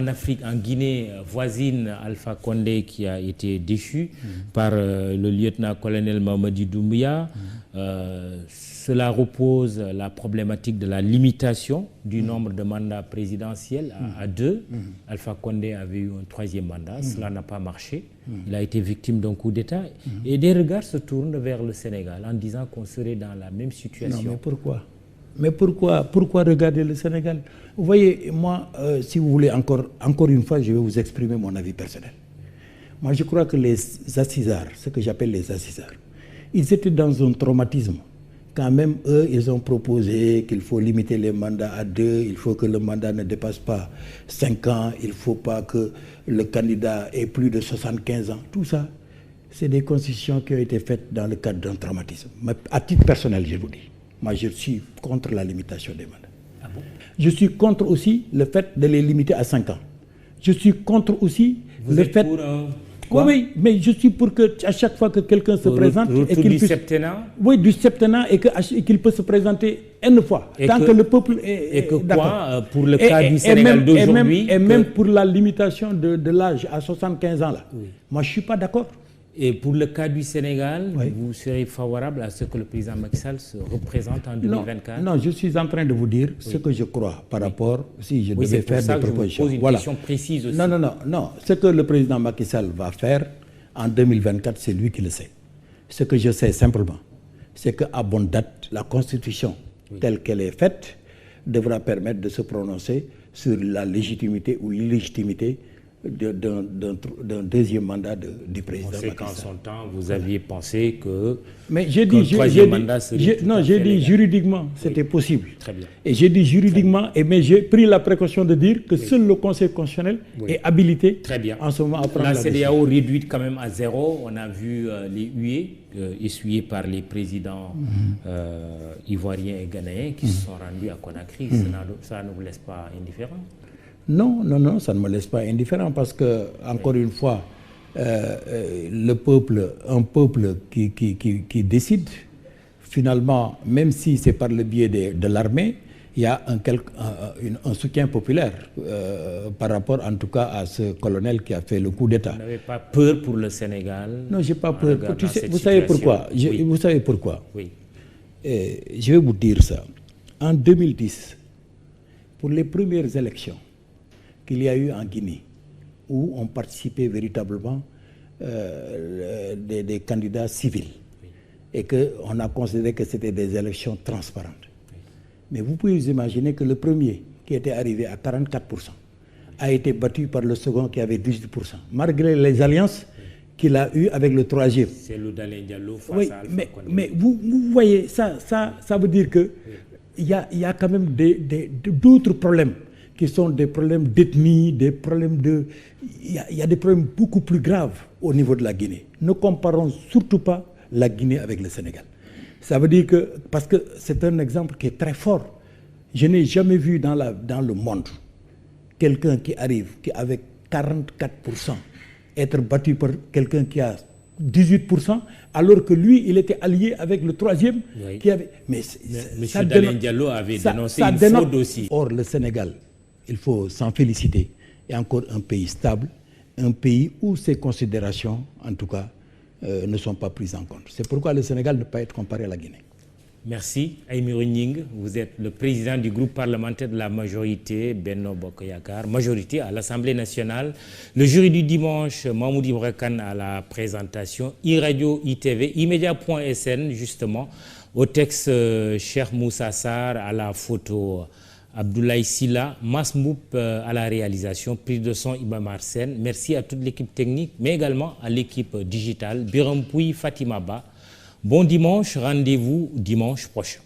en Afrique, en Guinée voisine, Alpha Condé qui a été déchu par le lieutenant-colonel Mamadi Doumbouya. Cela repose la problématique de la limitation du nombre de mandats présidentiels à 2. Alpha Condé avait eu un 3e mandat, cela n'a pas marché. Il a été victime d'un coup d'État. Et des regards se tournent vers le Sénégal en disant qu'on serait dans la même situation. Non, mais pourquoi regarder le Sénégal? Vous voyez, moi, si vous voulez, encore une fois, je vais vous exprimer mon avis personnel. Moi, je crois que les assisards, ce que j'appelle les assisards, ils étaient dans un traumatisme. Quand même, eux, ils ont proposé qu'il faut limiter les mandats à 2, il faut que le mandat ne dépasse pas 5 ans, il ne faut pas que le candidat ait plus de 75 ans. Tout ça, c'est des concessions qui ont été faites dans le cadre d'un traumatisme. Mais à titre personnel, je vous dis, moi, je suis contre la limitation des mandats. Ah bon? Je suis contre aussi le fait de les limiter à 5 ans. Je suis contre aussi le fait... Oui, mais je suis pour que à chaque fois que quelqu'un se présente et qu'il puisse... septennat. Oui, du septennat et qu'il peut se présenter une fois. Tant que le peuple est et que quoi, pour le cas du Sénégal d'aujourd'hui... Et même pour la limitation de l'âge à 75 ans là. Oui. Moi, je ne suis pas d'accord. Et pour le cas du Sénégal, vous serez favorable à ce que le président Macky Sall se représente en 2024? Non, je suis en train de vous dire ce que je crois par rapport, si je devais faire des propositions. Je vous pose une question précise aussi. Non. Ce que le président Macky Sall va faire en 2024, c'est lui qui le sait. Ce que je sais simplement, c'est qu'à bonne date, la Constitution telle qu'elle est faite devra permettre de se prononcer sur la légitimité ou l'illégitimité d'un deuxième mandat du président Macky Sall. qu'en son temps, vous aviez pensé que j'ai dit juridiquement, c'était possible. Très bien. Et j'ai dit juridiquement, mais j'ai pris la précaution de dire que seul le Conseil constitutionnel est habilité en ce moment à prendre la décision. La CEDEAO réduite quand même à 0. On a vu les huées essuyées par les présidents ivoiriens et ghanéens qui se sont rendus à Conakry. Ça ne vous laisse pas indifférent? Non, ça ne me laisse pas indifférent parce que, encore une fois, un peuple qui décide, finalement, même si c'est par le biais de l'armée, il y a un soutien populaire par rapport, en tout cas, à ce colonel qui a fait le coup d'État. Vous n'avez pas peur pour le Sénégal? Non, je n'ai pas peur. Vous savez pourquoi? Vous savez pourquoi? Oui. Je vais vous dire ça. En 2010, pour les premières élections qu'il y a eu en Guinée, où ont participé véritablement des candidats civils, et qu'on a considéré que c'était des élections transparentes. Mais vous pouvez vous imaginer que le premier, qui était arrivé à 44%, a été battu par le second qui avait 18%, malgré les alliances qu'il a eues avec le troisième. C'est le Dalin Diallo face à Alpha Condé. Mais vous voyez, ça veut dire que il y a quand même d'autres problèmes qui sont des problèmes d'ethnie, des problèmes il y a des problèmes beaucoup plus graves au niveau de la Guinée. Ne comparons surtout pas la Guinée avec le Sénégal. Ça veut dire que, parce que c'est un exemple qui est très fort. Je n'ai jamais vu dans le monde quelqu'un qui arrive, qui avec 44%, être battu par quelqu'un qui a 18%, alors que lui, il était allié avec le troisième qui avait... Mais M. Dalin Diallo avait dénoncé une fraude aussi. Or, le Sénégal, il faut s'en féliciter, est encore un pays stable, un pays où ces considérations, en tout cas, ne sont pas prises en compte. C'est pourquoi le Sénégal ne peut pas être comparé à la Guinée. Merci. Aïmirou Gningue, vous êtes le président du groupe parlementaire de la majorité, Benno Bokk Yakaar, majorité à l'Assemblée nationale. Le jury du dimanche, Mahmoud Ibra Kane à la présentation, iRadio, ITV, imedia.sn justement, au texte Cheikh Moussa Sarr à la photo, Abdoulaye Silla, Masmoup à la réalisation, prise de son Iba Mar Sène. Merci à toute l'équipe technique, mais également à l'équipe digitale, Biram Pouy, Fatima Ba. Bon dimanche, rendez-vous dimanche prochain.